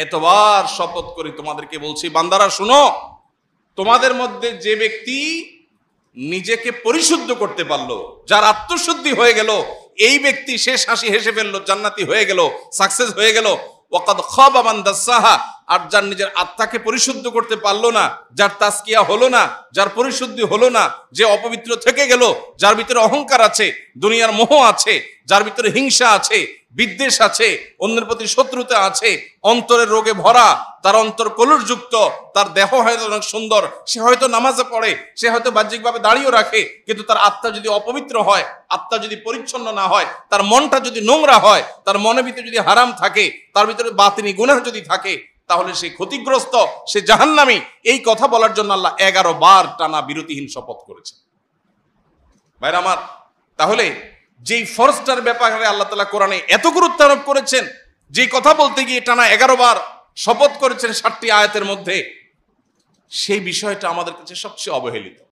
এতবার শপথ করে তোমাদেরকে বলছি, বান্দারা শুনো, তোমাদের মধ্যে যে ব্যক্তি নিজেকে পরিশুদ্ধ করতে পারলো, যার আত্মশুদ্ধি হয়ে গেল, এই ব্যক্তি শেষ হাসি হেসে ফেললো, জান্নাতি হয়ে গেল, সাকসেস হয়ে গেল। ওয়াকাদ খাবা মান দাসাহা, আর যার নিজের আত্মাকে পরিশুদ্ধ করতে পারলো না, যার তাজকিয়া হলো না, যার পরিশুদ্ধি হলো না, যে অপবিত্র থেকে গেল, যার ভিতরে অহংকার আছে, দুনিয়ার মোহ আছে, যার ভিতরে হিংসা আছে, বিদ্বেষ আছে, অন্যের প্রতি শত্রুতা আছে, অন্তরের রোগে ভরা, তার অন্তর কলুষযুক্ত, তার দেহ হয়তো অনেক সুন্দর, সে হয়তো নামাজে পড়ে, সে হয়তো বাহ্যিকভাবে দাঁড়িয়েও রাখে, কিন্তু তার আত্মা যদি অপবিত্র হয়, আত্মা যদি পরিচ্ছন্ন না হয়, তার মনটা যদি নোংরা হয়, তার মনের ভিতরে যদি হারাম থাকে, তার ভিতরে বাতিনি গুনাহ যদি থাকে, তাহলে সে ক্ষতিগ্রস্ত, সে জাহান্নামী। এই কথা বলার জন্য আল্লাহ 11 বার টানা বিরতিহীন শপথ করেছেন। ভাইরা আমার, তাহলে যেই ফরজটার ব্যাপারে আল্লাহ তাআলা কোরআনে এত গুরুত্ব আরোপ করেছেন, যে কথা বলতে গিয়ে টানা 11 বার শপথ করেছেন 7টি আয়াতের মধ্যে, সেই বিষয়টা আমাদের কাছে সবচেয়ে অবহেলিত।